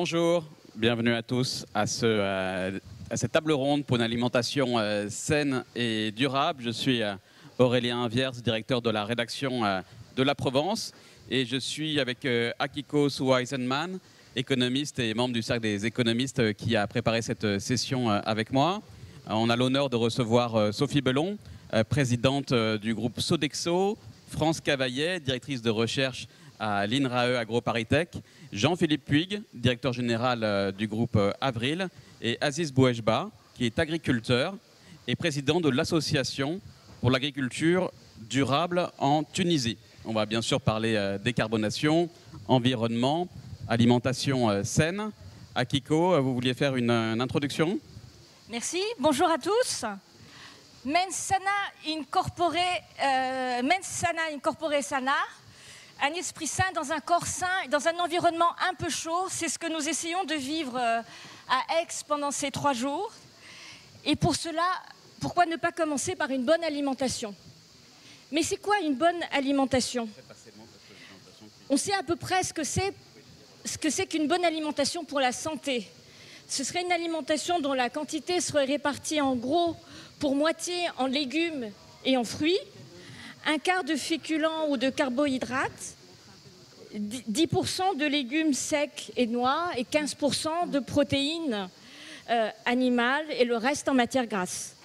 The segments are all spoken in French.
Bonjour, bienvenue à tous à cette table ronde pour une alimentation saine et durable. Je suis Aurélien Vierge, directeur de la rédaction de La Provence, et je suis avec Akiko Souwa-Eisenman, économiste et membre du cercle des économistes qui a préparé cette session avec moi. On a l'honneur de recevoir Sophie Bellon, présidente du groupe Sodexo, France Cavaillet, directrice de recherche à l'INRAE AgroParisTech, Jean-Philippe Puig, directeur général du groupe Avril, et Aziz Bouejba, qui est agriculteur et président de l'Association pour l'agriculture durable en Tunisie. On va bien sûr parler décarbonation, environnement, alimentation saine. Akiko, vous vouliez faire une introduction? Merci, bonjour à tous. Mens sana in corpore sana. Un esprit sain dans un corps sain, dans un environnement un peu chaud, c'est ce que nous essayons de vivre à Aix pendant ces 3 jours. Et pour cela, pourquoi ne pas commencer par une bonne alimentation? Mais c'est quoi une bonne alimentation? On sait à peu près ce que c'est qu'une bonne alimentation pour la santé. Ce serait une alimentation dont la quantité serait répartie en gros pour moitié en légumes et en fruits, un quart de féculents ou de carbohydrates, 10% de légumes secs et noix et 15% de protéines animales et le reste en matière grasse.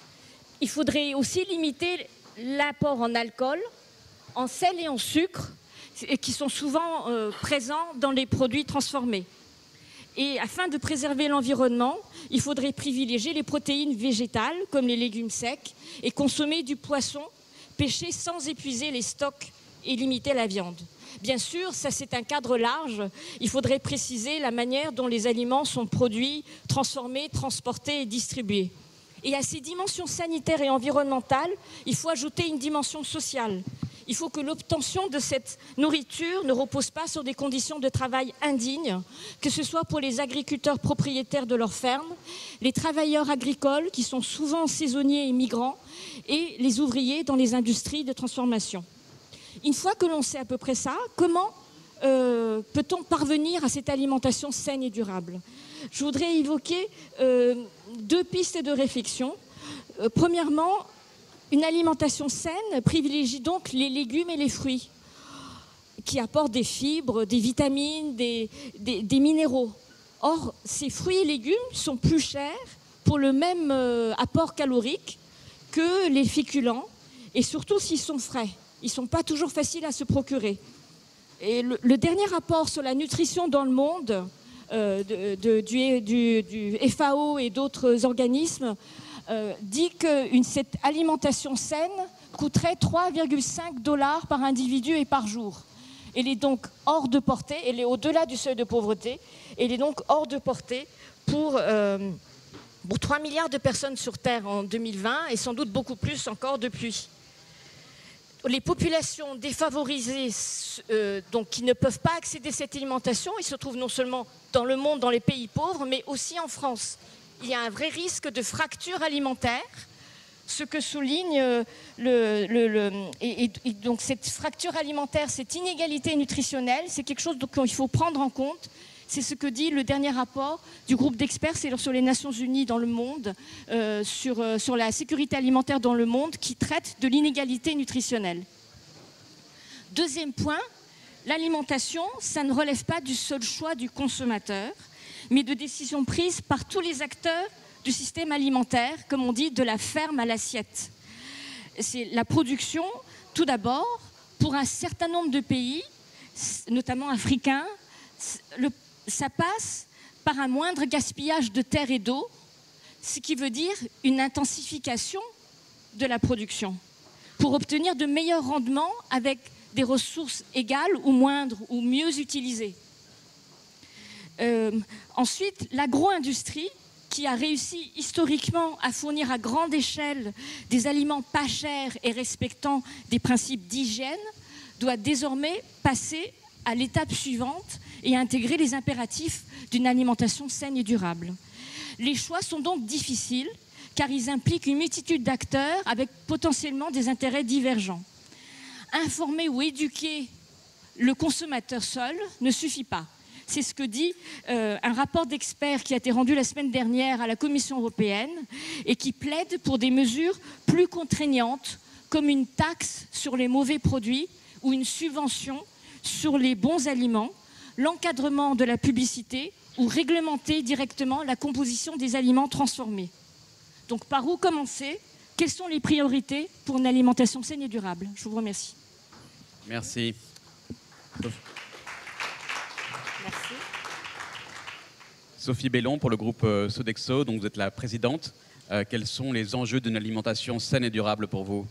Il faudrait aussi limiter l'apport en alcool, en sel et en sucre, qui sont souvent présents dans les produits transformés. Et afin de préserver l'environnement, il faudrait privilégier les protéines végétales, comme les légumes secs, et consommer du poisson pêché sans épuiser les stocks et limiter la viande. Bien sûr, ça c'est un cadre large. Il faudrait préciser la manière dont les aliments sont produits, transformés, transportés et distribués. Et à ces dimensions sanitaires et environnementales, il faut ajouter une dimension sociale. Il faut que l'obtention de cette nourriture ne repose pas sur des conditions de travail indignes, que ce soit pour les agriculteurs propriétaires de leurs fermes, les travailleurs agricoles qui sont souvent saisonniers et migrants, et les ouvriers dans les industries de transformation. Une fois que l'on sait à peu près ça, comment peut-on parvenir à cette alimentation saine et durable? Je voudrais évoquer 2 pistes de réflexion. Premièrement, une alimentation saine privilégie donc les légumes et les fruits qui apportent des fibres, des vitamines, des minéraux. Or, ces fruits et légumes sont plus chers pour le même apport calorique que les féculents, et surtout s'ils sont frais. Ils ne sont pas toujours faciles à se procurer. Et le dernier rapport sur la nutrition dans le monde du FAO et d'autres organismes dit que cette alimentation saine coûterait 3,5 $ par individu et par jour. Elle est donc hors de portée, elle est au-delà du seuil de pauvreté, elle est donc hors de portée pour 3 milliards de personnes sur Terre en 2020 et sans doute beaucoup plus encore depuis. Les populations défavorisées donc, qui ne peuvent pas accéder à cette alimentation, ils se trouvent non seulement dans le monde, dans les pays pauvres, mais aussi en France. Il y a un vrai risque de fracture alimentaire, ce que souligne donc cette fracture alimentaire, cette inégalité nutritionnelle, c'est quelque chose qu'il faut prendre en compte. C'est ce que dit le dernier rapport du groupe d'experts sur les Nations Unies dans le monde, sur la sécurité alimentaire dans le monde, qui traite de l'inégalité nutritionnelle. Deuxième point, l'alimentation, ça ne relève pas du seul choix du consommateur, mais de décisions prises par tous les acteurs du système alimentaire, comme on dit, de la ferme à l'assiette. C'est la production, tout d'abord, pour un certain nombre de pays, notamment africains, ça passe par un moindre gaspillage de terre et d'eau, ce qui veut dire une intensification de la production, pour obtenir de meilleurs rendements avec des ressources égales ou moindres ou mieux utilisées. Ensuite, l'agro-industrie, qui a réussi historiquement à fournir à grande échelle des aliments pas chers et respectant des principes d'hygiène, doit désormais passer à l'étape suivante et intégrer les impératifs d'une alimentation saine et durable. Les choix sont donc difficiles, car ils impliquent une multitude d'acteurs avec potentiellement des intérêts divergents. Informer ou éduquer le consommateur seul ne suffit pas. C'est ce que dit un rapport d'experts qui a été rendu la semaine dernière à la Commission européenne et qui plaide pour des mesures plus contraignantes, comme une taxe sur les mauvais produits ou une subvention sur les bons aliments, l'encadrement de la publicité ou réglementer directement la composition des aliments transformés. Donc par où commencer? Quelles sont les priorités pour une alimentation saine et durable? Je vous remercie. Merci. Merci. Sophie Bellon pour le groupe Sodexo, donc vous êtes la présidente. Quels sont les enjeux d'une alimentation saine et durable pour vous?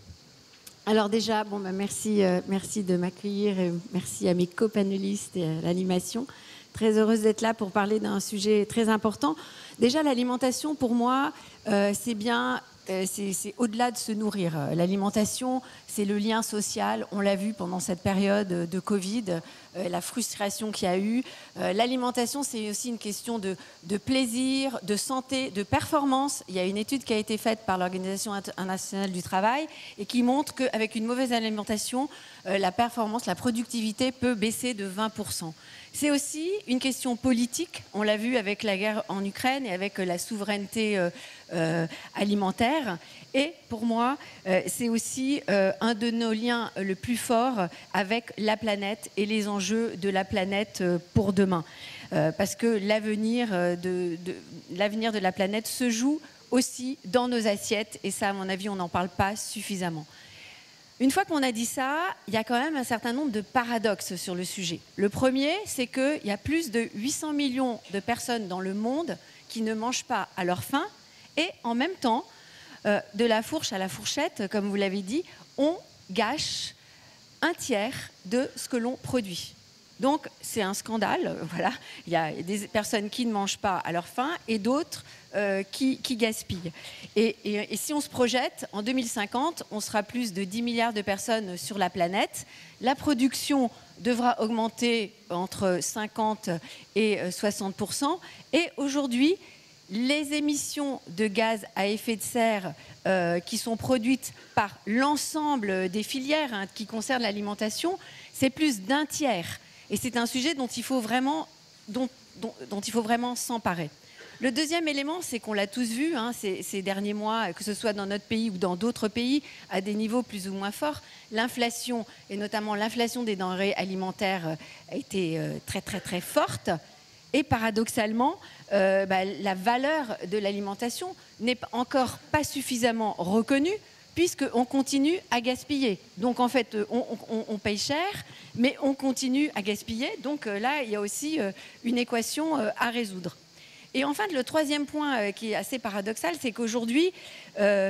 Alors déjà, merci de m'accueillir et merci à mes copanélistes et à l'animation. Très heureuse d'être là pour parler d'un sujet très important. Déjà, l'alimentation, pour moi, c'est bien... C'est au-delà de se nourrir. L'alimentation, c'est le lien social. On l'a vu pendant cette période de Covid, la frustration qu'il y a eu. L'alimentation, c'est aussi une question de plaisir, de santé, de performance. Il y a une étude qui a été faite par l'Organisation internationale du travail et qui montre qu'avec une mauvaise alimentation, la performance, la productivité peut baisser de 20%. C'est aussi une question politique. On l'a vu avec la guerre en Ukraine et avec la souveraineté alimentaire. Et pour moi, c'est aussi un de nos liens le plus fort avec la planète et les enjeux de la planète pour demain. Parce que l'avenir de la planète se joue aussi dans nos assiettes. Et ça, à mon avis, on n'en parle pas suffisamment. Une fois qu'on a dit ça, il y a quand même un certain nombre de paradoxes sur le sujet. Le premier, c'est qu'il y a plus de 800 millions de personnes dans le monde qui ne mangent pas à leur faim et en même temps, de la fourche à la fourchette, comme vous l'avez dit, on gâche un tiers de ce que l'on produit. Donc c'est un scandale, voilà. Il y a des personnes qui ne mangent pas à leur faim et d'autres qui gaspillent. Et si on se projette, en 2050, on sera plus de 10 milliards de personnes sur la planète. La production devra augmenter entre 50 et 60%. Et aujourd'hui, les émissions de gaz à effet de serre qui sont produites par l'ensemble des filières qui concernent l'alimentation, c'est plus d'un tiers. Et c'est un sujet dont il faut vraiment s'emparer. Le deuxième élément, c'est qu'on l'a tous vu ces derniers mois, que ce soit dans notre pays ou dans d'autres pays, à des niveaux plus ou moins forts, l'inflation, et notamment l'inflation des denrées alimentaires, a été très très très forte. Et paradoxalement, la valeur de l'alimentation n'est encore pas suffisamment reconnue, puisqu'on continue à gaspiller. Donc en fait, on paye cher, mais on continue à gaspiller. Donc là, il y a aussi une équation à résoudre. Et enfin, le troisième point qui est assez paradoxal, c'est qu'aujourd'hui, on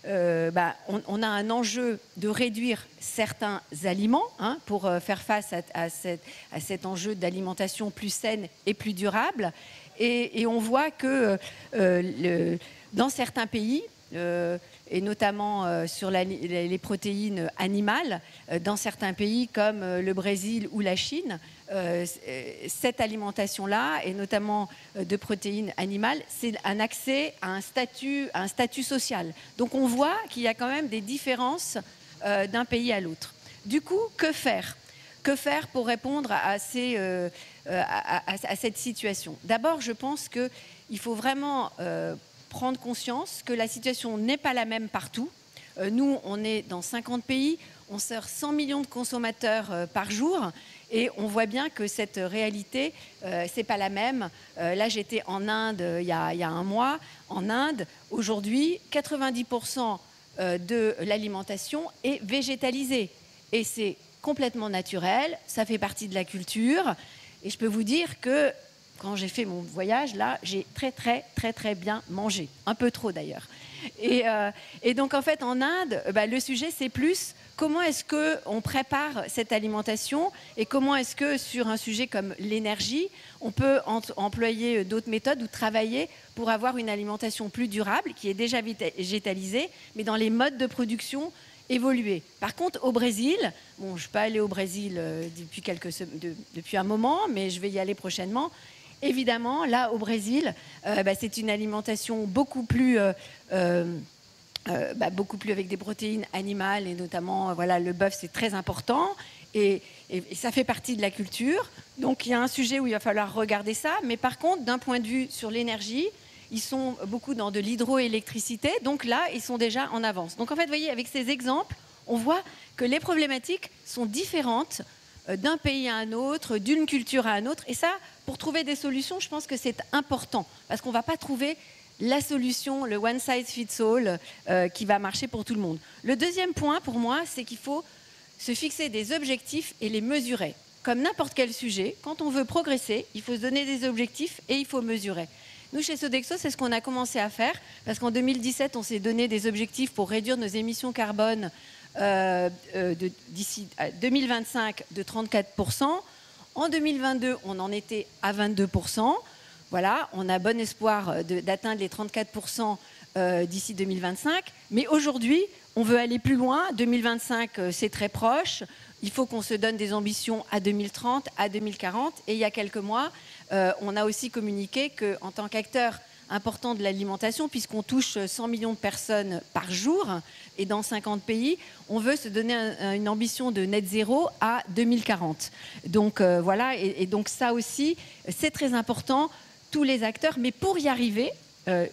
a un enjeu de réduire certains aliments pour faire face à cet enjeu d'alimentation plus saine et plus durable. Et on voit que dans certains pays, et notamment sur les protéines animales, dans certains pays comme le Brésil ou la Chine, cette alimentation-là, et notamment de protéines animales, c'est un accès à un statut social. Donc on voit qu'il y a quand même des différences d'un pays à l'autre. Du coup, que faire? Que faire pour répondre à cette situation? D'abord, je pense qu'il faut vraiment prendre conscience que la situation n'est pas la même partout. Nous, on est dans 50 pays, on sert 100 millions de consommateurs par jour, et on voit bien que cette réalité, c'est pas la même. Là, j'étais en Inde il y a un mois. En Inde, aujourd'hui, 90% de l'alimentation est végétalisée. Et c'est complètement naturel, ça fait partie de la culture. Et je peux vous dire que quand j'ai fait mon voyage, là, j'ai très, très, très, très bien mangé. Un peu trop, d'ailleurs. Et donc, en fait, en Inde, le sujet, c'est plus comment est-ce qu'on prépare cette alimentation et comment est-ce que, sur un sujet comme l'énergie, on peut employer d'autres méthodes ou travailler pour avoir une alimentation plus durable, qui est déjà végétalisée, mais dans les modes de production évoluer. Par contre, au Brésil, je ne suis pas allée au Brésil depuis un moment, mais je vais y aller prochainement. Évidemment, là, au Brésil, c'est une alimentation beaucoup plus avec des protéines animales, et notamment, le bœuf, c'est très important. Et Et ça fait partie de la culture. Donc il y a un sujet où il va falloir regarder ça. Mais par contre, d'un point de vue sur l'énergie, ils sont beaucoup dans de l'hydroélectricité. Donc là, ils sont déjà en avance. Donc en fait, vous voyez, avec ces exemples, on voit que les problématiques sont différentes d'un pays à un autre, d'une culture à un autre. Et ça, pour trouver des solutions, je pense que c'est important. Parce qu'on ne va pas trouver la solution, le one size fits all, qui va marcher pour tout le monde. Le deuxième point, pour moi, c'est qu'il faut se fixer des objectifs et les mesurer. Comme n'importe quel sujet, quand on veut progresser, il faut se donner des objectifs et il faut mesurer. Nous, chez Sodexo, c'est ce qu'on a commencé à faire, parce qu'en 2017, on s'est donné des objectifs pour réduire nos émissions carbone d'ici 2025 de 34%. En 2022, on en était à 22%. Voilà, on a bon espoir d'atteindre les 34% d'ici 2025. Mais aujourd'hui, on veut aller plus loin. 2025, c'est très proche. Il faut qu'on se donne des ambitions à 2030, à 2040. Et il y a quelques mois, on a aussi communiqué qu'en tant qu'acteur important de l'alimentation, puisqu'on touche 100 millions de personnes par jour et dans 50 pays, on veut se donner une ambition de net zéro à 2040. Donc voilà, et donc ça aussi, c'est très important, tous les acteurs. Mais pour y arriver,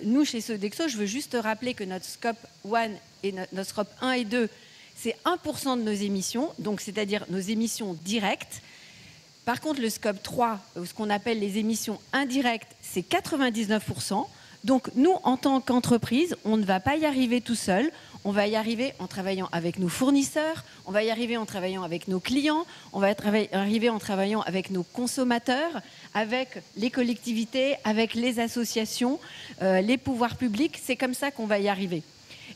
nous, chez Sodexo, je veux juste rappeler que notre scope 1 et notre scope 1 et 2, c'est 1% de nos émissions, donc c'est-à-dire nos émissions directes. Par contre, le scope 3, ce qu'on appelle les émissions indirectes, c'est 99%. Donc nous, en tant qu'entreprise, on ne va pas y arriver tout seul. On va y arriver en travaillant avec nos fournisseurs, on va y arriver en travaillant avec nos clients, on va y arriver en travaillant avec nos consommateurs, avec les collectivités, avec les associations, les pouvoirs publics. C'est comme ça qu'on va y arriver.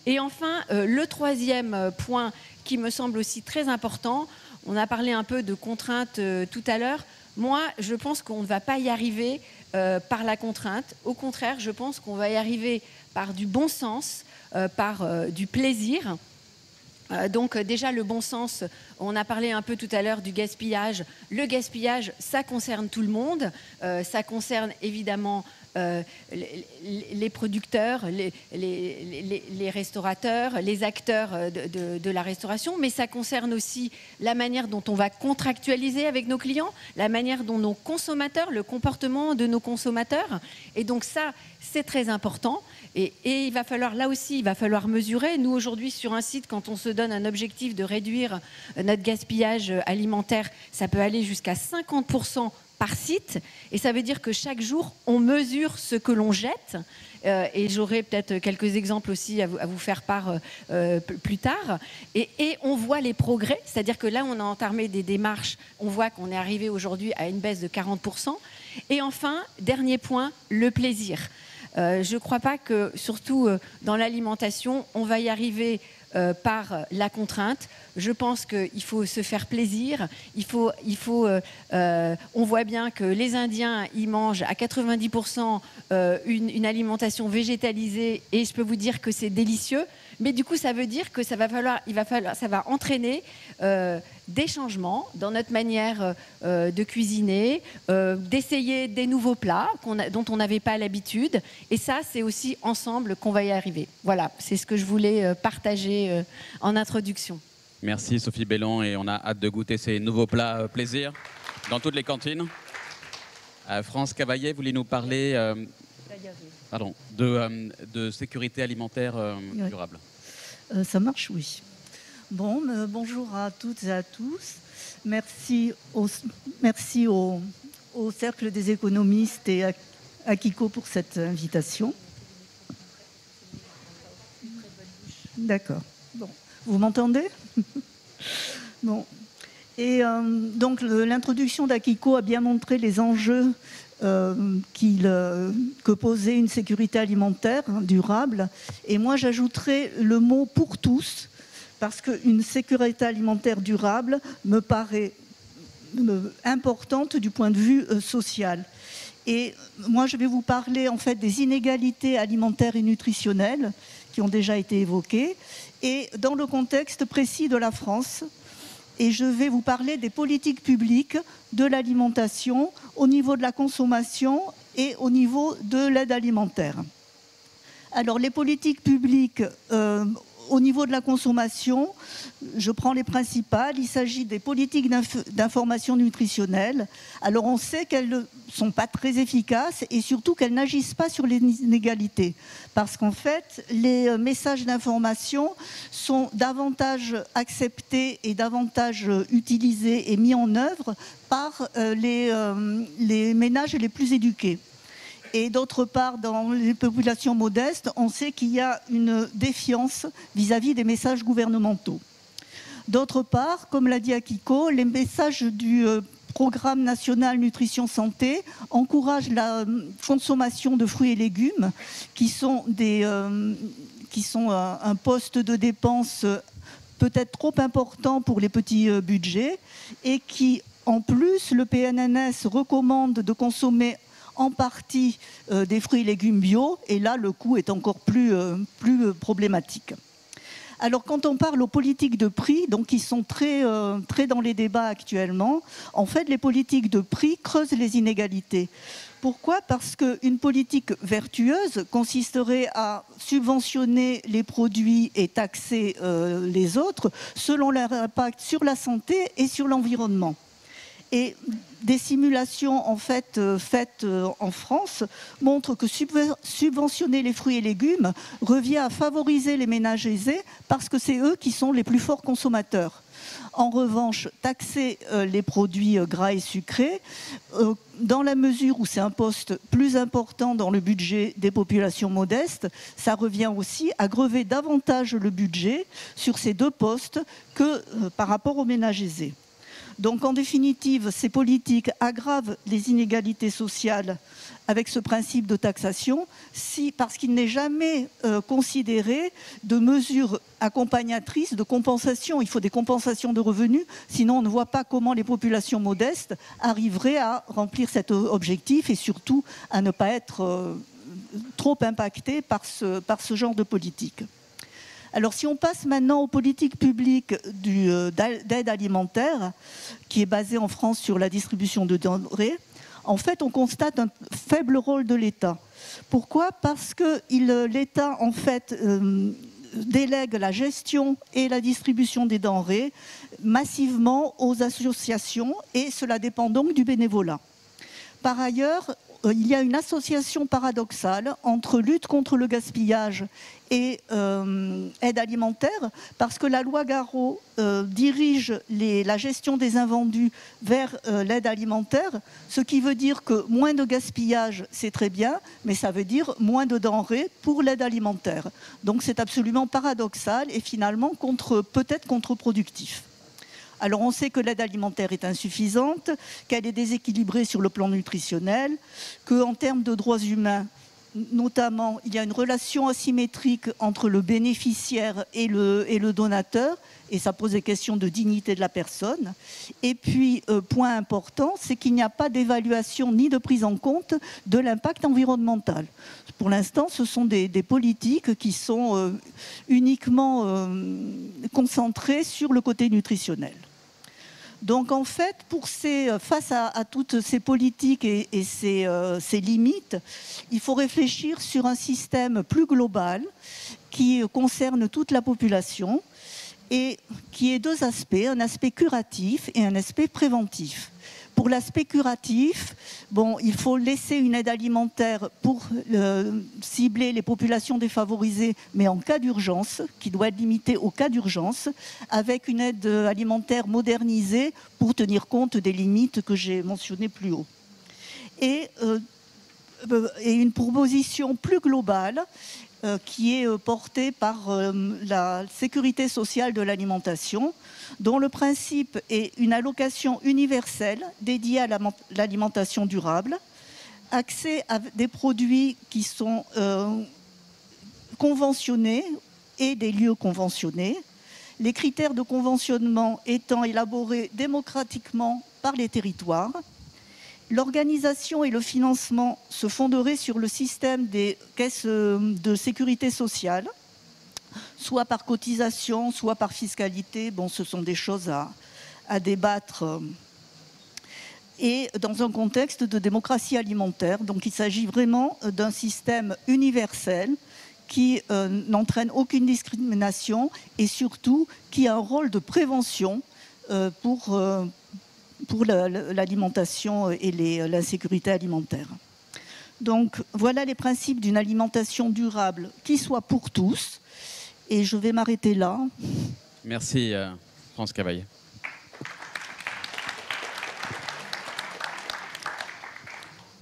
Et enfin, le troisième point qui me semble aussi très important, on a parlé un peu de contraintes tout à l'heure. Moi, je pense qu'on ne va pas y arriver par la contrainte. Au contraire, je pense qu'on va y arriver par du bon sens, par du plaisir. Donc déjà, le bon sens, on a parlé un peu tout à l'heure du gaspillage. Le gaspillage, ça concerne tout le monde. Ça concerne évidemment les producteurs, les restaurateurs, les acteurs de la restauration, mais ça concerne aussi la manière dont on va contractualiser avec nos clients, la manière dont nos consommateurs, le comportement de nos consommateurs. Et donc ça, c'est très important. Et il va falloir, là aussi, il va falloir mesurer. Nous, aujourd'hui, sur un site, quand on se donne un objectif de réduire notre gaspillage alimentaire, ça peut aller jusqu'à 50% par site. Et ça veut dire que chaque jour, on mesure ce que l'on jette. Et j'aurai peut-être quelques exemples aussi à vous faire part plus tard. Et on voit les progrès. C'est-à-dire que là, on a entamé des démarches. On voit qu'on est arrivé aujourd'hui à une baisse de 40%. Et enfin, dernier point, le plaisir. Je ne crois pas que, surtout dans l'alimentation, on va y arriver par la contrainte. Je pense qu'il faut se faire plaisir. On voit bien que les Indiens, ils mangent à 90% une alimentation végétalisée, et je peux vous dire que c'est délicieux. Mais du coup, ça veut dire que ça va entraîner des changements dans notre manière de cuisiner, d'essayer des nouveaux plats dont on n'avait pas l'habitude. Et ça, c'est aussi ensemble qu'on va y arriver. Voilà, c'est ce que je voulais partager en introduction. Merci Sophie Bellon, et on a hâte de goûter ces nouveaux plats plaisir dans toutes les cantines. France Cavaillet, voulez nous parler de sécurité alimentaire durable? Ça marche, oui. Bon, bonjour à toutes et à tous. Merci au Cercle des économistes et à Kiko pour cette invitation. D'accord. Bon. Vous m'entendez? Bon. Et donc l'introduction d'Akiko a bien montré les enjeux que posait une sécurité alimentaire durable. Et moi, j'ajouterais le mot « pour tous », parce qu'une sécurité alimentaire durable me paraît importante du point de vue social. Et moi, je vais vous parler en fait des inégalités alimentaires et nutritionnelles qui ont déjà été évoquées, et dans le contexte précis de la France. Et je vais vous parler des politiques publiques de l'alimentation au niveau de la consommation et au niveau de l'aide alimentaire. Alors, les politiques publiques au niveau de la consommation, je prends les principales. Il s'agit des politiques d'information nutritionnelle. Alors on sait qu'elles ne sont pas très efficaces et surtout qu'elles n'agissent pas sur les inégalités. Parce qu'en fait, les messages d'information sont davantage acceptés et davantage utilisés et mis en œuvre par les ménages les plus éduqués. Et d'autre part, dans les populations modestes, on sait qu'il y a une défiance vis-à-vis des messages gouvernementaux. D'autre part, comme l'a dit Akiko, les messages du Programme national nutrition santé encouragent la consommation de fruits et légumes qui sont un poste de dépense peut-être trop important pour les petits budgets et qui, en plus, le PNNS recommande de consommer en partie des fruits et légumes bio, et là le coût est encore plus problématique. Alors quand on parle aux politiques de prix, donc qui sont très dans les débats actuellement, en fait les politiques de prix creusent les inégalités. Pourquoi ? Parce qu'une politique vertueuse consisterait à subventionner les produits et taxer les autres selon leur impact sur la santé et sur l'environnement. Et des simulations en fait, faites en France montrent que subventionner les fruits et légumes revient à favoriser les ménages aisés parce que c'est eux qui sont les plus forts consommateurs. En revanche, taxer les produits gras et sucrés, dans la mesure où c'est un poste plus important dans le budget des populations modestes, ça revient aussi à grever davantage le budget sur ces deux postes que par rapport aux ménages aisés. Donc en définitive, ces politiques aggravent les inégalités sociales avec ce principe de taxation, parce qu'il n'est jamais considéré de mesures accompagnatrices de compensation. Il faut des compensations de revenus, sinon on ne voit pas comment les populations modestes arriveraient à remplir cet objectif et surtout à ne pas être trop impactées par ce genre de politique. Alors si on passe maintenant aux politiques publiques d'aide alimentaire, qui est basée en France sur la distribution de denrées, en fait on constate un faible rôle de l'État. Pourquoi ? Parce que l'État en fait délègue la gestion et la distribution des denrées massivement aux associations et cela dépend donc du bénévolat. Par ailleurs, il y a une association paradoxale entre lutte contre le gaspillage et aide alimentaire, parce que la loi Garot dirige la gestion des invendus vers l'aide alimentaire, ce qui veut dire que moins de gaspillage, c'est très bien, mais ça veut dire moins de denrées pour l'aide alimentaire. Donc c'est absolument paradoxal et finalement peut-être contre-productif. Alors on sait que l'aide alimentaire est insuffisante, qu'elle est déséquilibrée sur le plan nutritionnel, qu'en termes de droits humains, notamment, il y a une relation asymétrique entre le bénéficiaire et le donateur, et ça pose des questions de dignité de la personne. Et puis, point important, c'est qu'il n'y a pas d'évaluation ni de prise en compte de l'impact environnemental. Pour l'instant, ce sont des politiques qui sont uniquement concentrées sur le côté nutritionnel. Donc en fait, face à toutes ces politiques et ces limites, il faut réfléchir sur un système plus global qui concerne toute la population et qui ait deux aspects, un aspect curatif et un aspect préventif. Pour l'aspect curatif, il faut laisser une aide alimentaire pour cibler les populations défavorisées, mais en cas d'urgence, qui doit être limitée au cas d'urgence, avec une aide alimentaire modernisée pour tenir compte des limites que j'ai mentionnées plus haut. Et une proposition plus globale qui est portée par la sécurité sociale de l'alimentation, dont le principe est une allocation universelle dédiée à l'alimentation durable, accès à des produits qui sont conventionnés et des lieux conventionnés, les critères de conventionnement étant élaborés démocratiquement par les territoires. L'organisation et le financement se fonderaient sur le système des caisses de sécurité sociale, soit par cotisation, soit par fiscalité. Ce sont des choses à débattre. Et dans un contexte de démocratie alimentaire. Donc il s'agit vraiment d'un système universel qui n'entraîne aucune discrimination et surtout qui a un rôle de prévention pour l'alimentation et l'insécurité alimentaire. Donc voilà les principes d'une alimentation durable qui soit pour tous. Et je vais m'arrêter là. Merci France Cavaillé.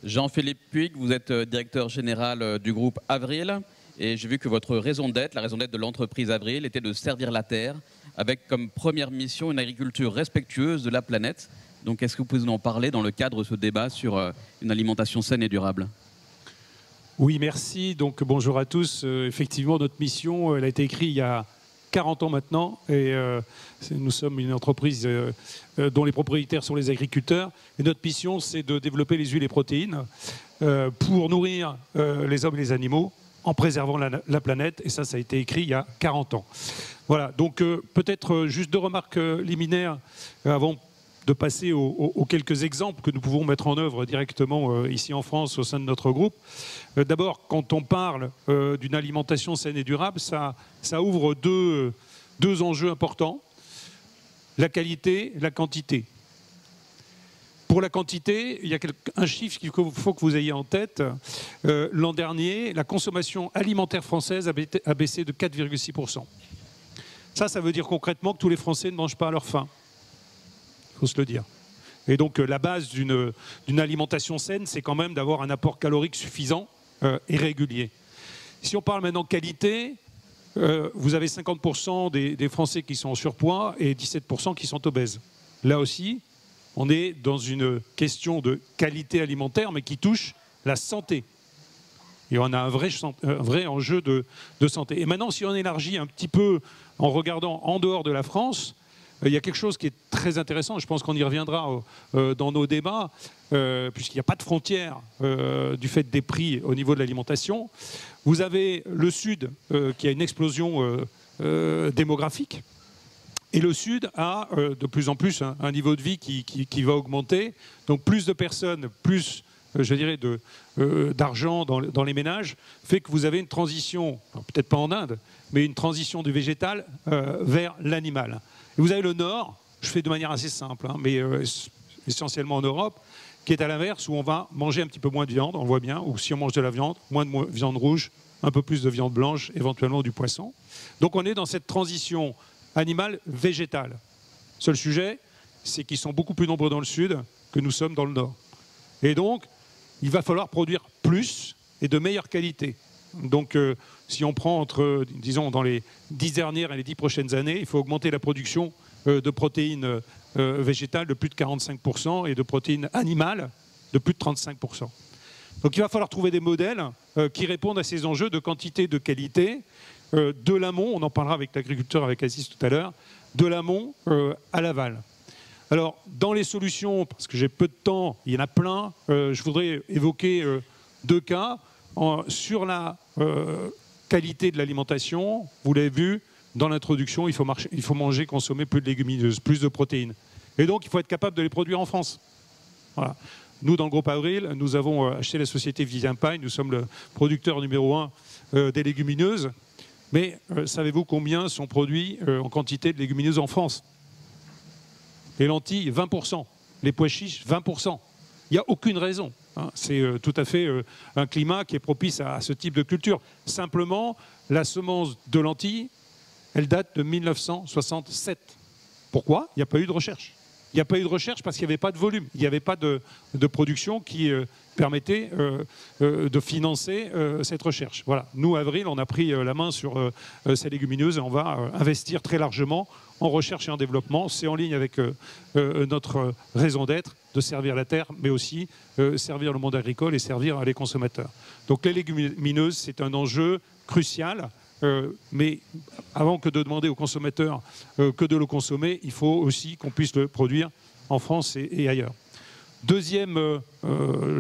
Jean-Philippe Puig, vous êtes directeur général du groupe Avril et j'ai vu que votre raison d'être, la raison d'être de l'entreprise Avril, était de servir la Terre avec comme première mission une agriculture respectueuse de la planète. Donc est-ce que vous pouvez nous en parler dans le cadre de ce débat sur une alimentation saine et durable ? Oui, merci. Donc bonjour à tous. Effectivement, notre mission, elle a été écrite il y a 40 ans maintenant et nous sommes une entreprise dont les propriétaires sont les agriculteurs et notre mission c'est de développer les huiles et protéines pour nourrir les hommes et les animaux en préservant la planète et ça a été écrit il y a 40 ans. Voilà, donc peut-être juste 2 remarques liminaires avant de passer aux quelques exemples que nous pouvons mettre en œuvre directement ici en France au sein de notre groupe. D'abord, quand on parle d'une alimentation saine et durable, ça ouvre deux enjeux importants, la qualité et la quantité. Pour la quantité, il y a un chiffre qu'il faut que vous ayez en tête. L'an dernier, la consommation alimentaire française a baissé de 4,6%. Ça veut dire concrètement que tous les Français ne mangent pas à leur faim. Il faut se le dire. Et donc la base d'une alimentation saine, c'est quand même d'avoir un apport calorique suffisant et régulier. Si on parle maintenant qualité, vous avez 50% des Français qui sont en surpoids et 17% qui sont obèses. Là aussi, on est dans une question de qualité alimentaire, mais qui touche la santé. Et on a un vrai enjeu de santé. Et maintenant, si on élargit un petit peu en regardant en dehors de la France, il y a quelque chose qui est très intéressant, je pense qu'on y reviendra dans nos débats, puisqu'il n'y a pas de frontière du fait des prix au niveau de l'alimentation. Vous avez le Sud qui a une explosion démographique, et le Sud a de plus en plus un niveau de vie qui va augmenter, donc plus de personnes, plus je dirais d'argent dans les ménages, fait que vous avez une transition, peut-être pas en Inde, mais une transition du végétal vers l'animal. Et vous avez le Nord, je fais de manière assez simple, hein, mais essentiellement en Europe, qui est à l'inverse, où on va manger un petit peu moins de viande, on le voit bien, ou si on mange de la viande, moins de viande rouge, un peu plus de viande blanche, éventuellement du poisson. Donc on est dans cette transition animale-végétale. Seul sujet, c'est qu'ils sont beaucoup plus nombreux dans le Sud que nous sommes dans le Nord. Et donc, il va falloir produire plus et de meilleure qualité. Donc, si on prend disons, dans les 10 dernières et les 10 prochaines années, il faut augmenter la production de protéines végétales de plus de 45% et de protéines animales de plus de 35%. Donc, il va falloir trouver des modèles qui répondent à ces enjeux de quantité, de qualité, de l'amont, on en parlera avec l'agriculteur, avec Aziz tout à l'heure, de l'amont à l'aval. Alors, dans les solutions, parce que j'ai peu de temps, il y en a plein, je voudrais évoquer 2 cas. Sur la qualité de l'alimentation, vous l'avez vu, dans l'introduction, il faut manger, consommer plus de légumineuses, plus de protéines. Et donc, il faut être capable de les produire en France. Voilà. Nous, dans le groupe Avril, nous avons acheté la société Vivian-Paille, nous sommes le producteur numéro 1 des légumineuses. Mais savez-vous combien sont produits en quantité de légumineuses en France? Les lentilles, 20%. Les pois chiches, 20%. Il n'y a aucune raison. Hein. C'est tout à fait un climat qui est propice à ce type de culture. Simplement, la semence de lentilles, elle date de 1967. Pourquoi? Il n'y a pas eu de recherche. Il n'y a pas eu de recherche parce qu'il n'y avait pas de volume. Il n'y avait pas de production qui permettait de financer cette recherche. Voilà. Nous, Avril, on a pris la main sur ces légumineuses et on va investir très largement en recherche et en développement. C'est en ligne avec notre raison d'être, de servir la terre, mais aussi servir le monde agricole et servir les consommateurs. Donc les légumineuses, c'est un enjeu crucial. Mais avant que de demander aux consommateurs que de le consommer, il faut aussi qu'on puisse le produire en France et ailleurs. Deuxième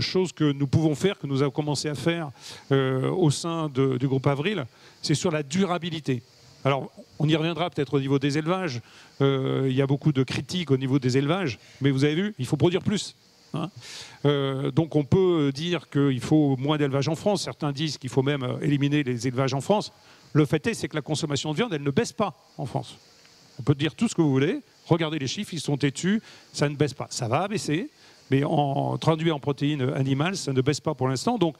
chose que nous pouvons faire, que nous avons commencé à faire au sein du groupe Avril, c'est sur la durabilité. Alors, on y reviendra peut-être au niveau des élevages. Il y a beaucoup de critiques au niveau des élevages, mais vous avez vu, il faut produire plus. hein. Donc on peut dire qu'il faut moins d'élevage en France. Certains disent qu'il faut même éliminer les élevages en France. Le fait est, c'est que la consommation de viande, elle ne baisse pas en France. On peut dire tout ce que vous voulez. Regardez les chiffres, ils sont têtus. Ça ne baisse pas. Ça va baisser, mais traduit en protéines animales, ça ne baisse pas pour l'instant. Donc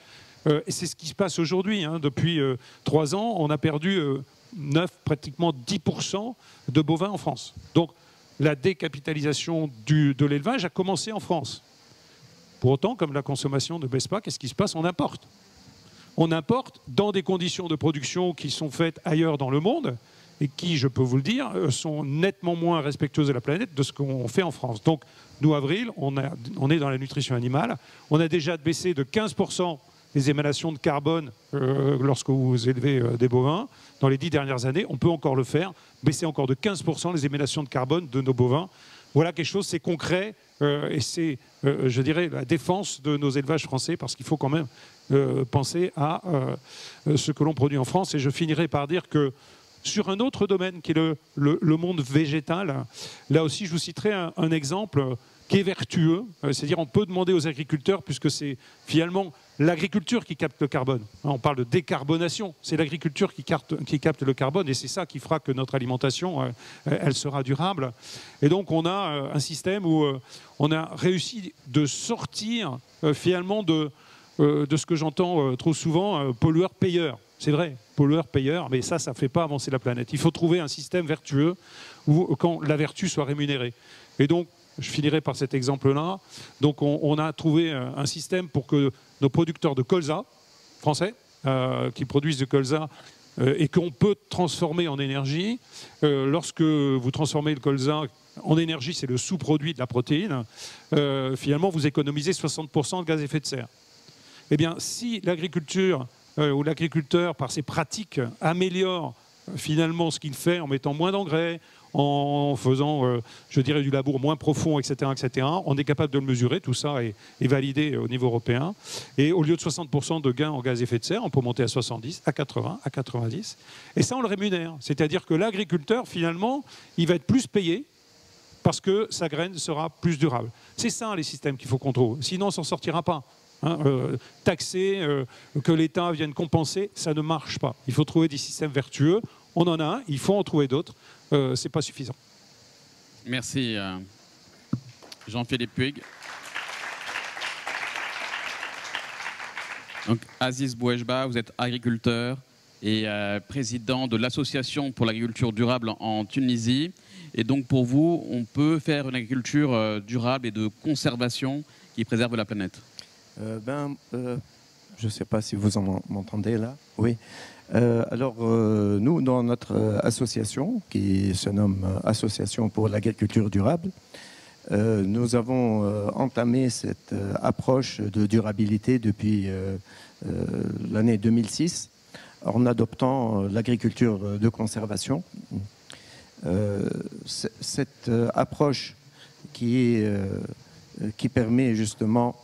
et c'est ce qui se passe aujourd'hui, hein. Depuis 3 ans, on a perdu 9, pratiquement 10% de bovins en France. Donc la décapitalisation de l'élevage a commencé en France. Pour autant, comme la consommation ne baisse pas, qu'est-ce qui se passe? On importe. On importe dans des conditions de production qui sont faites ailleurs dans le monde et qui, je peux vous le dire, sont nettement moins respectueuses de la planète de ce qu'on fait en France. Donc, nous, Avril, on est dans la nutrition animale. On a déjà baissé de 15% les émanations de carbone lorsque vous élevez des bovins. Dans les 10 dernières années, on peut encore le faire, baisser encore de 15% les émanations de carbone de nos bovins. Voilà quelque chose, c'est concret et c'est, je dirais, la défense de nos élevages français parce qu'il faut quand même penser à ce que l'on produit en France. Et je finirai par dire que sur un autre domaine qui est le monde végétal, là aussi je vous citerai un exemple qui est vertueux. C'est-à-dire on peut demander aux agriculteurs, puisque c'est finalement l'agriculture qui capte le carbone. On parle de décarbonation, c'est l'agriculture qui capte le carbone et c'est ça qui fera que notre alimentation, elle sera durable. Et donc on a un système où on a réussi de sortir finalement de ce que j'entends trop souvent, pollueur-payeur. C'est vrai, pollueur-payeur, mais ça ne fait pas avancer la planète. Il faut trouver un système vertueux où quand la vertu soit rémunérée. Et donc, je finirai par cet exemple-là. Donc, on a trouvé un système pour que nos producteurs de colza français, qui produisent du colza et qu'on peut transformer en énergie, lorsque vous transformez le colza en énergie, c'est le sous-produit de la protéine, finalement, vous économisez 60% de gaz à effet de serre. Eh bien, si l'agriculture ou l'agriculteur, par ses pratiques, améliore finalement ce qu'il fait en mettant moins d'engrais, en faisant, je dirais, du labour moins profond, etc., etc., on est capable de le mesurer. Tout ça est validé au niveau européen. Et au lieu de 60% de gains en gaz à effet de serre, on peut monter à 70, à 80, à 90. Et ça, on le rémunère. C'est-à-dire que l'agriculteur, finalement, il va être plus payé parce que sa graine sera plus durable. C'est ça, les systèmes qu'il faut contrôler. Sinon, on ne s'en sortira pas. Hein, taxer, que l'État vienne compenser, ça ne marche pas. Il faut trouver des systèmes vertueux. On en a un, il faut en trouver d'autres. Ce n'est pas suffisant. Merci Jean-Philippe Puig. Donc, Aziz Bouejba, vous êtes agriculteur et président de l'Association pour l'agriculture durable en Tunisie. Et donc pour vous, on peut faire une agriculture durable et de conservation qui préserve la planète? Je ne sais pas si vous m'entendez là. Oui. Nous, dans notre association, qui se nomme Association pour l'agriculture durable, nous avons entamé cette approche de durabilité depuis l'année 2006, en adoptant l'agriculture de conservation. Cette approche qui permet justement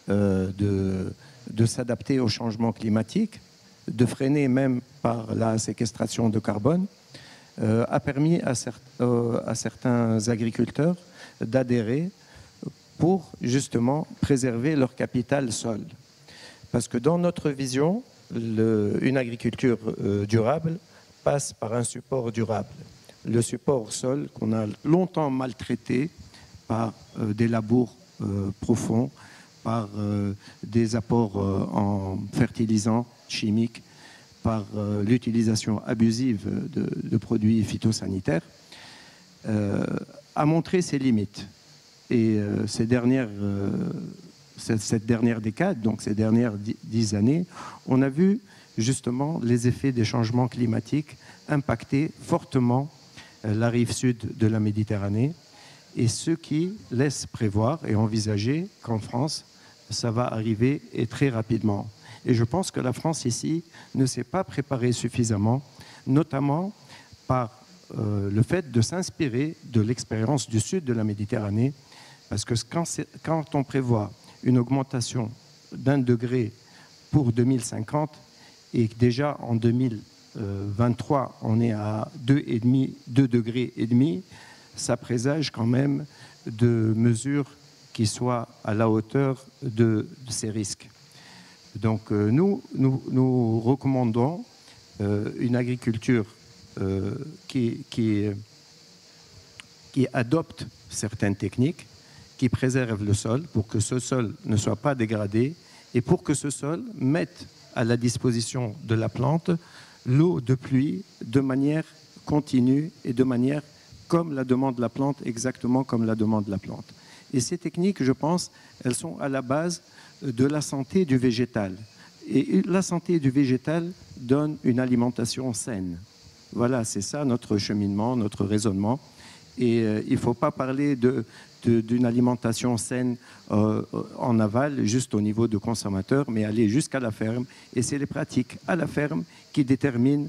de s'adapter au changement climatique, de freiner même par la séquestration de carbone, a permis à certains agriculteurs d'adhérer pour justement préserver leur capital sol. Parce que dans notre vision, une agriculture durable passe par un support durable. Le support sol qu'on a longtemps maltraité par des labours profonds, par des apports en fertilisants chimiques, par l'utilisation abusive de produits phytosanitaires, a montré ses limites. Et cette dernière décade, donc ces dernières 10 années, on a vu justement les effets des changements climatiques impacter fortement la rive sud de la Méditerranée, et ce qui laisse prévoir et envisager qu'en France, ça va arriver et très rapidement. Et je pense que la France ici ne s'est pas préparée suffisamment, notamment par le fait de s'inspirer de l'expérience du sud de la Méditerranée, parce que quand on prévoit une augmentation d'1 degré pour 2050 et que déjà en 2023 on est à 2 degrés et demi, ça présage quand même de mesures qui soit à la hauteur de ces risques. Donc nous recommandons une agriculture qui adopte certaines techniques, qui préserve le sol pour que ce sol ne soit pas dégradé et pour que ce sol mette à la disposition de la plante l'eau de pluie de manière continue et de manière comme la demande la plante, exactement comme la demande la plante. Et ces techniques, je pense, elles sont à la base de la santé du végétal. Et la santé du végétal donne une alimentation saine. Voilà, c'est ça notre cheminement, notre raisonnement. Et il ne faut pas parler d'une alimentation saine en aval, juste au niveau de consommateur, mais aller jusqu'à la ferme. Et c'est les pratiques à la ferme qui déterminent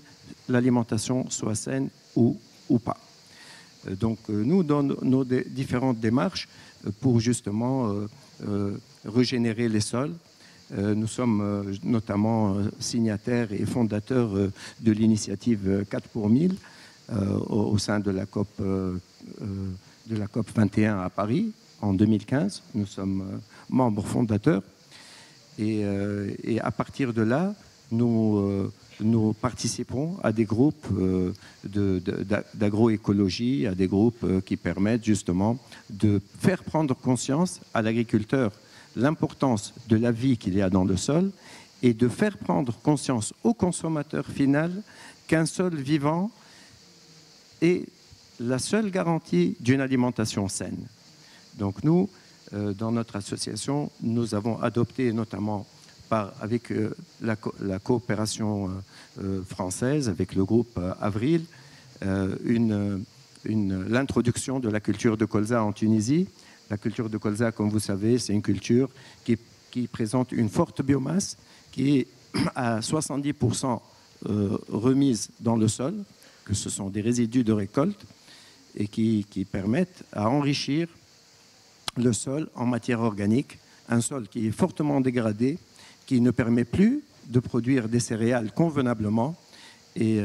l'alimentation soit saine ou pas. Donc nous, dans nos différentes démarches pour justement régénérer les sols, nous sommes notamment signataires et fondateurs de l'initiative 4 pour 1000 au sein de la COP 21 à Paris en 2015. Nous sommes membres fondateurs et à partir de là, nous participerons à des groupes d'agroécologie, à des groupes qui permettent justement de faire prendre conscience à l'agriculteur l'importance de la vie qu'il y a dans le sol et de faire prendre conscience au consommateur final qu'un sol vivant est la seule garantie d'une alimentation saine. Donc nous, dans notre association, nous avons adopté notamment avec la coopération française, avec le groupe Avril, l'introduction de la culture de colza en Tunisie. La culture de colza, comme vous savez, c'est une culture qui présente une forte biomasse, qui est à 70% remise dans le sol, que ce sont des résidus de récolte, et qui permettent à enrichir le sol en matière organique, un sol qui est fortement dégradé, qui ne permet plus de produire des céréales convenablement. Et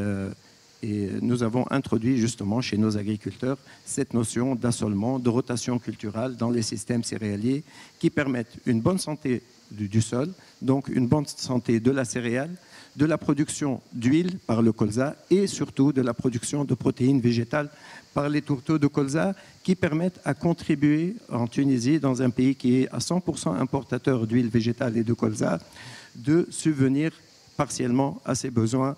nous avons introduit justement chez nos agriculteurs cette notion d'assolement, de rotation culturelle dans les systèmes céréaliers qui permettent une bonne santé du sol, donc une bonne santé de la céréale, de la production d'huile par le colza et surtout de la production de protéines végétales par les tourteaux de colza qui permettent à contribuer en Tunisie, dans un pays qui est à 100% importateur d'huile végétale et de colza, de subvenir partiellement à ses besoins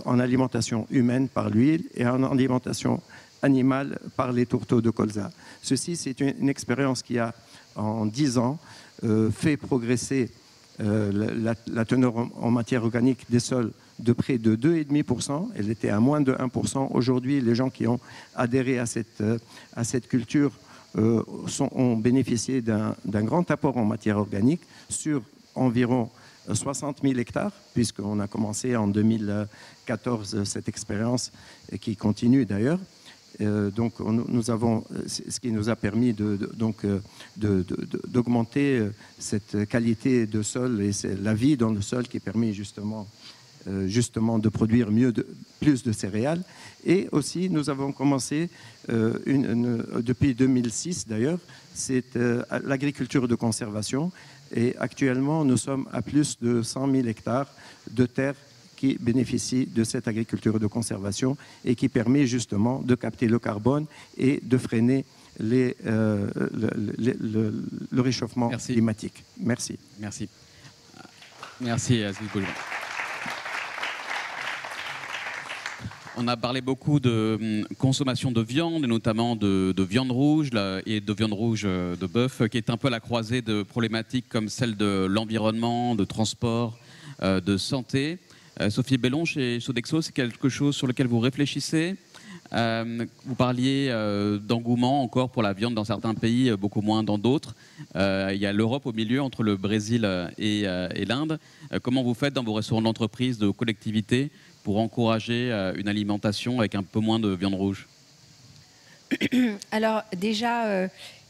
en alimentation humaine par l'huile et en alimentation animale par les tourteaux de colza. Ceci, c'est une expérience qui a, en 10 ans, fait progresser la teneur en matière organique des sols de près de 2,5%. Elle était à moins de 1%. Aujourd'hui, les gens qui ont adhéré à cette culture ont bénéficié d'un grand apport en matière organique sur environ 60 000 hectares, puisqu'on a commencé en 2014 cette expérience et qui continue d'ailleurs. Donc, nous avons, ce qui nous a permis d'augmenter cette qualité de sol et la vie dans le sol qui permet justement de produire plus de céréales. Et aussi, nous avons commencé, depuis 2006 d'ailleurs, c'est l'agriculture de conservation. Et actuellement, nous sommes à plus de 100 000 hectares de terres qui bénéficient de cette agriculture de conservation et qui permet justement de capter le carbone et de freiner le réchauffement climatique. Merci. Merci. Merci, Aziz Boulou. On a parlé beaucoup de consommation de viande, et notamment de viande rouge et de viande rouge de bœuf, qui est un peu la croisée de problématiques comme celle de l'environnement, de transport, de santé. Sophie Bellon, chez Sodexo, c'est quelque chose sur lequel vous réfléchissez. Vous parliez d'engouement encore pour la viande dans certains pays, beaucoup moins dans d'autres. Il y a l'Europe au milieu, entre le Brésil et l'Inde. Comment vous faites dans vos restaurants d'entreprise, de collectivités, pour encourager une alimentation avec un peu moins de viande rouge? Alors déjà,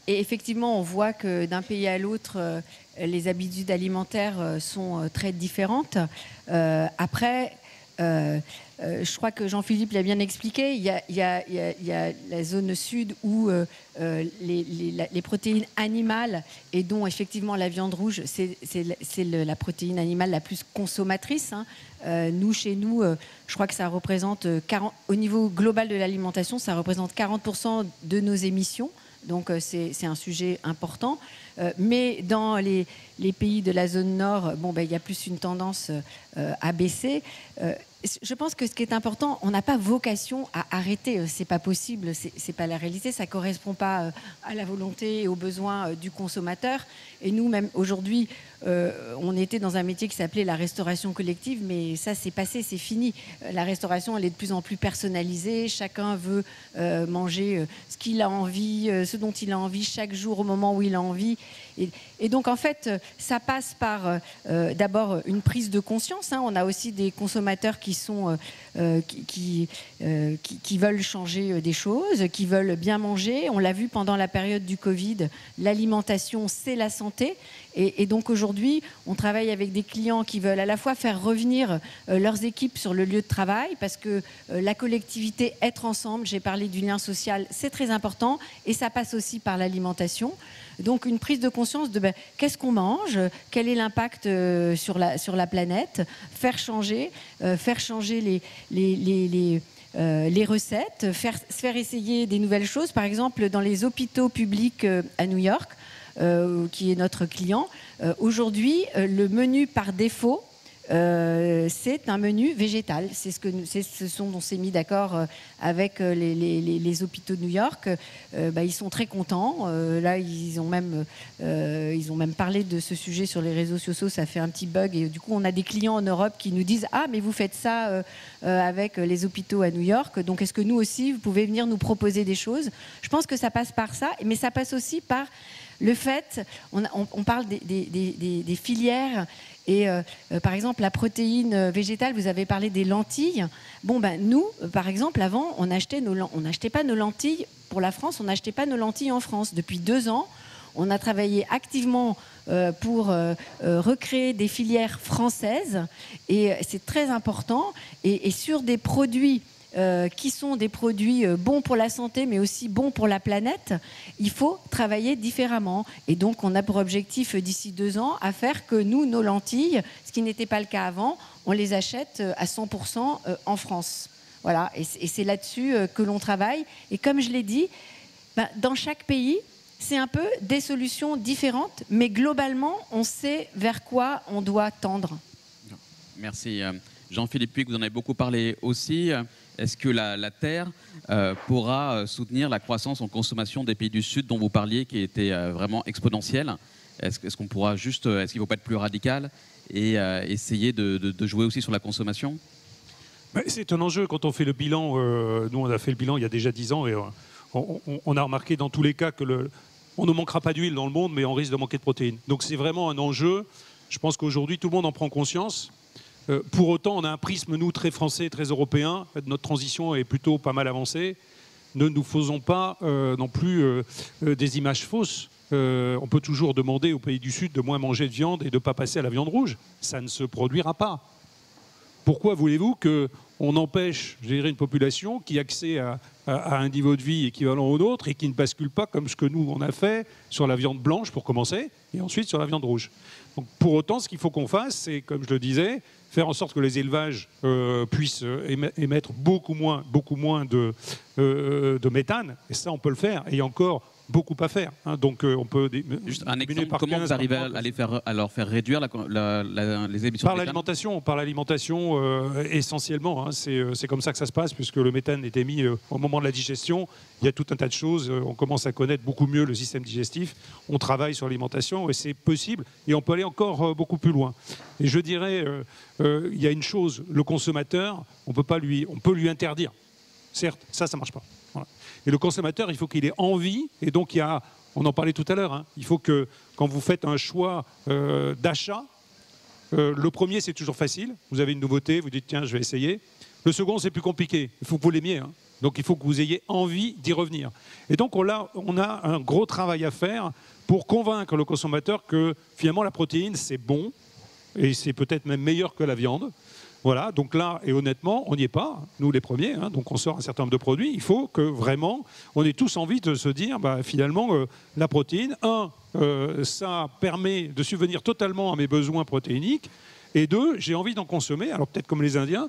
et effectivement, on voit que d'un pays à l'autre, les habitudes alimentaires sont très différentes. Après, Je crois que Jean-Philippe l'a bien expliqué. Il y a la zone sud où les protéines animales, et dont effectivement la viande rouge, c'est la protéine animale la plus consommatrice. Nous, chez nous, je crois que ça représente, au niveau global de l'alimentation, ça représente 40% de nos émissions. Donc c'est un sujet important. Mais dans les pays de la zone nord, il y a plus une tendance à baisser. Je pense que ce qui est important, on n'a pas vocation à arrêter. C'est pas possible, c'est pas la réalité. Ça correspond pas à la volonté et aux besoins du consommateur. Et nous, même aujourd'hui, on était dans un métier qui s'appelait la restauration collective, mais ça, c'est passé, c'est fini. La restauration, elle est de plus en plus personnalisée. Chacun veut manger ce qu'il a envie, ce dont il a envie chaque jour au moment où il a envie. Et donc, en fait, ça passe par d'abord une prise de conscience. On a aussi des consommateurs qui veulent changer des choses, qui veulent bien manger. On l'a vu pendant la période du Covid, l'alimentation, c'est la santé. Et donc aujourd'hui, on travaille avec des clients qui veulent à la fois faire revenir leurs équipes sur le lieu de travail, parce que la collectivité, être ensemble, j'ai parlé du lien social, c'est très important, et ça passe aussi par l'alimentation. Donc une prise de conscience de qu'est-ce qu'on mange, quel est l'impact sur la planète, faire changer les recettes, faire essayer des nouvelles choses. Par exemple, dans les hôpitaux publics à New York, qui est notre client, aujourd'hui, le menu par défaut, c'est un menu végétal. C'est ce dont on s'est mis d'accord avec les hôpitaux de New York. Ils sont très contents. Là, ils ont même parlé de ce sujet sur les réseaux sociaux. Ça fait un petit bug. Et du coup, on a des clients en Europe qui nous disent « Ah, mais vous faites ça avec les hôpitaux à New York. Donc, est-ce que nous aussi, vous pouvez venir nous proposer des choses ?» Je pense que ça passe par ça. Mais ça passe aussi par le fait, on parle des filières. Et par exemple, la protéine végétale, vous avez parlé des lentilles. Nous, par exemple, avant, on n'achetait pas nos lentilles pour la France, on n'achetait pas nos lentilles en France. Depuis 2 ans, on a travaillé activement pour recréer des filières françaises. Et c'est très important. Et sur des produits qui sont des produits bons pour la santé, mais aussi bons pour la planète, il faut travailler différemment. Et donc, on a pour objectif, d'ici 2 ans, à faire que nous, nos lentilles, ce qui n'était pas le cas avant, on les achète à 100% en France. Voilà, et c'est là-dessus que l'on travaille. Et comme je l'ai dit, dans chaque pays, c'est un peu des solutions différentes, mais globalement, on sait vers quoi on doit tendre. Merci. Jean-Philippe Puig, vous en avez beaucoup parlé aussi. Est-ce que la Terre pourra soutenir la croissance en consommation des pays du Sud dont vous parliez, qui était vraiment exponentielle? Est-ce qu'on pourra est-ce qu'il ne faut pas être plus radical et essayer de jouer aussi sur la consommation? C'est un enjeu quand on fait le bilan. Nous, on a fait le bilan il y a déjà 10 ans et on a remarqué dans tous les cas que on ne manquera pas d'huile dans le monde, mais on risque de manquer de protéines. Donc c'est vraiment un enjeu. Je pense qu'aujourd'hui, tout le monde en prend conscience. Pour autant, on a un prisme, nous, très français, très européen. Notre transition est plutôt pas mal avancée. Ne nous faisons pas non plus des images fausses. On peut toujours demander aux pays du Sud de moins manger de viande et de ne pas passer à la viande rouge. Ça ne se produira pas. Pourquoi voulez-vous qu'on empêche, je dirais, une population qui a accès à un niveau de vie équivalent au nôtre et qui ne bascule pas comme ce que nous, on a fait sur la viande blanche pour commencer et ensuite sur la viande rouge. Donc, pour autant, ce qu'il faut qu'on fasse, c'est, comme je le disais, faire en sorte que les élevages puissent émettre beaucoup moins de méthane. Et ça, on peut le faire. Et encore beaucoup à faire. Donc, on peut... Juste un exemple, comment vous arrivez à leur faire réduire les émissions par de méthane? Par l'alimentation, essentiellement. C'est comme ça que ça se passe, puisque le méthane est émis au moment de la digestion. Il y a tout un tas de choses. On commence à connaître beaucoup mieux le système digestif. On travaille sur l'alimentation et c'est possible. Et on peut aller encore beaucoup plus loin. Et je dirais, il y a une chose, le consommateur, on peut lui interdire. Certes, ça ne marche pas. Voilà. Et le consommateur, il faut qu'il ait envie. Et donc, on en parlait tout à l'heure, il faut que quand vous faites un choix d'achat, le premier, c'est toujours facile. Vous avez une nouveauté, vous dites, tiens, je vais essayer. Le second, c'est plus compliqué. Il faut que vous l'aimiez. Donc, il faut que vous ayez envie d'y revenir. Et donc, on a un gros travail à faire pour convaincre le consommateur que, finalement, la protéine, c'est bon. Et c'est peut-être même meilleur que la viande. Voilà, donc là, et honnêtement, on n'y est pas, nous les premiers, hein, donc on sort un certain nombre de produits. Il faut que vraiment, on ait tous envie de se dire, finalement, la protéine, ça permet de subvenir totalement à mes besoins protéiniques. Et 2, j'ai envie d'en consommer, alors peut-être comme les Indiens,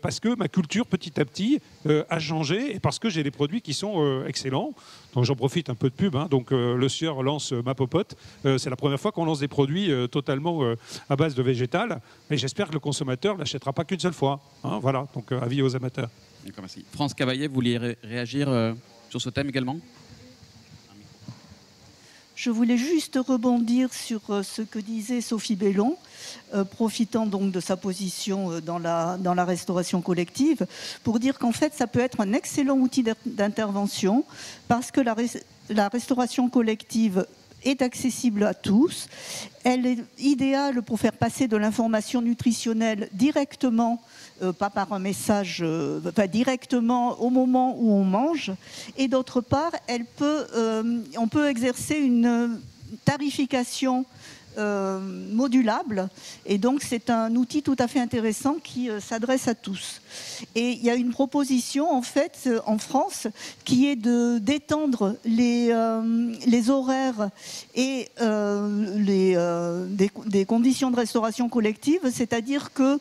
parce que ma culture petit à petit a changé et parce que j'ai des produits qui sont excellents. Donc j'en profite un peu de pub. Hein. Donc le Sieur lance Ma Popote. C'est la première fois qu'on lance des produits totalement à base de végétal. Et j'espère que le consommateur ne l'achètera pas qu'une seule fois. Hein. Voilà, donc avis aux amateurs. D'accord, merci. France Cavaillé, vous vouliez réagir sur ce thème également ? Je voulais juste rebondir sur ce que disait Sophie Bellon, profitant donc de sa position dans la restauration collective, pour dire qu'en fait, ça peut être un excellent outil d'intervention parce que la restauration collective est accessible à tous. Elle est idéale pour faire passer de l'information nutritionnelle directement, pas par un message, directement au moment où on mange. Et d'autre part, on peut exercer une tarification modulable. Et donc, c'est un outil tout à fait intéressant qui s'adresse à tous. Et il y a une proposition, en fait, en France, qui est d'étendre les horaires et des conditions de restauration collective, c'est-à-dire que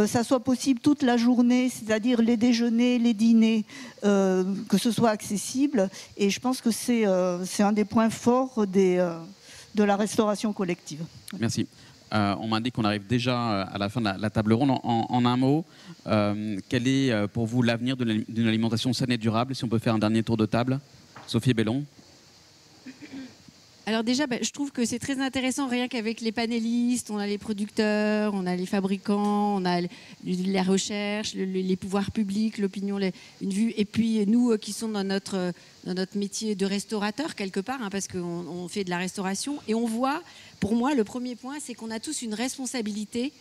ça soit possible toute la journée, c'est-à-dire les déjeuners, les dîners, que ce soit accessible. Et je pense que c'est un des points forts de la restauration collective. Merci. On m'a dit qu'on arrive déjà à la fin de la table ronde. En un mot, quel est pour vous l'avenir d'une alimentation saine et durable? Si on peut faire un dernier tour de table. Sophie Bellon. Alors déjà, je trouve que c'est très intéressant, rien qu'avec les panélistes, on a les producteurs, on a les fabricants, on a la recherche, les pouvoirs publics, l'opinion, une vue, et puis nous qui sommes dans notre métier de restaurateur quelque part, hein, parce qu'on fait de la restauration, et on voit, pour moi, le premier point, c'est qu'on a tous une responsabilité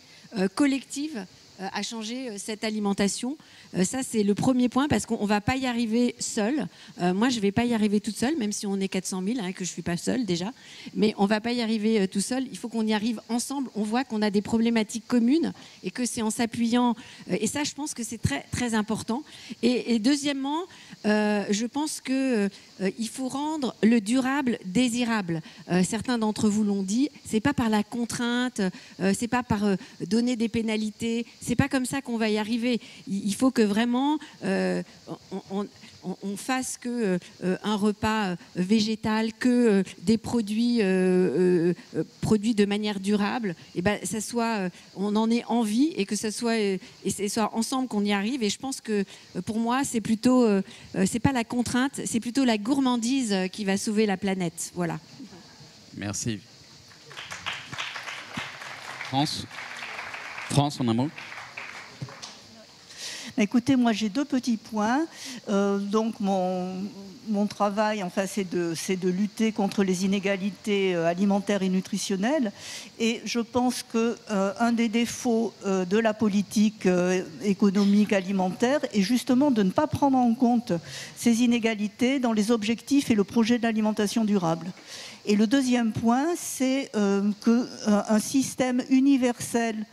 collective à changer cette alimentation. Ça, c'est le premier point parce qu'on ne va pas y arriver seul. Moi, je ne vais pas y arriver toute seule, même si on est 400 000, hein, que je ne suis pas seule déjà. Mais on ne va pas y arriver tout seul. Il faut qu'on y arrive ensemble. On voit qu'on a des problématiques communes et que c'est en s'appuyant. Et ça, je pense que c'est très, très important. Et deuxièmement, je pense qu'il faut rendre le durable désirable. Certains d'entre vous l'ont dit. Ce n'est pas par la contrainte, ce n'est pas par donner des pénalités. C'est pas comme ça qu'on va y arriver. Il faut que vraiment on fasse que un repas végétal, que des produits produits de manière durable. Et ça soit, on en ait envie et que ça soit ensemble qu'on y arrive. Et je pense que pour moi, c'est plutôt, c'est pas la contrainte, c'est plutôt la gourmandise qui va sauver la planète. Voilà. Merci. France, en un mot. Écoutez, moi j'ai deux petits points. Donc mon travail, enfin, c'est de lutter contre les inégalités alimentaires et nutritionnelles. Et je pense qu'un des défauts de la politique économique alimentaire est justement de ne pas prendre en compte ces inégalités dans les objectifs et le projet de l'alimentation durable. Et le deuxième point, c'est qu'un système universel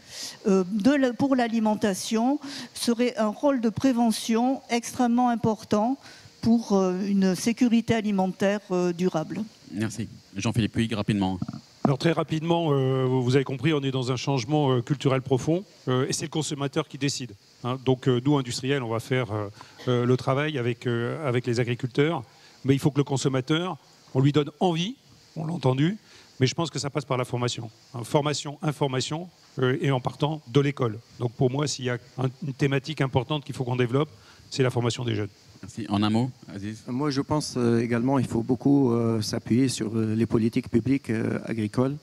pour l'alimentation serait un rôle de prévention extrêmement important pour une sécurité alimentaire durable. Merci. Jean-Philippe Puig, rapidement. Alors très rapidement, vous avez compris, on est dans un changement culturel profond et c'est le consommateur qui décide. Hein. Donc nous, industriels, on va faire le travail avec les agriculteurs, mais il faut que le consommateur, on lui donne envie, on l'a entendu, mais je pense que ça passe par la formation. Hein, formation, information, et en partant de l'école. Donc pour moi, s'il y a une thématique importante qu'il faut qu'on développe, c'est la formation des jeunes. Merci. En un mot, Aziz. Moi, je pense également qu'il faut beaucoup s'appuyer sur les politiques publiques agricoles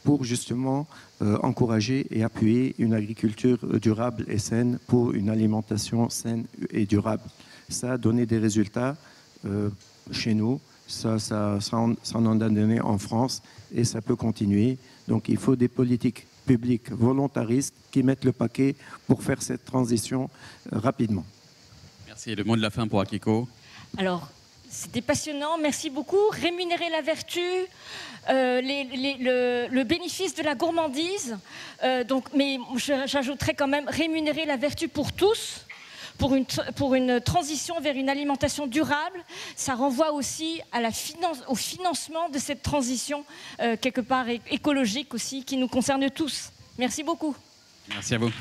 pour justement encourager et appuyer une agriculture durable et saine pour une alimentation saine et durable. Ça a donné des résultats chez nous. Ça en a donné en France et ça peut continuer. Donc il faut des politiques publiques volontaristes qui mettent le paquet pour faire cette transition rapidement. Merci. Le mot de la fin pour Akiko. Alors, C'était passionnant, merci beaucoup. Rémunérer la vertu, le bénéfice de la gourmandise. Mais j'ajouterais quand même rémunérer la vertu pour tous, pour une transition vers une alimentation durable. Ça renvoie aussi au financement de cette transition, quelque part écologique aussi, qui nous concerne tous. Merci beaucoup. Merci à vous.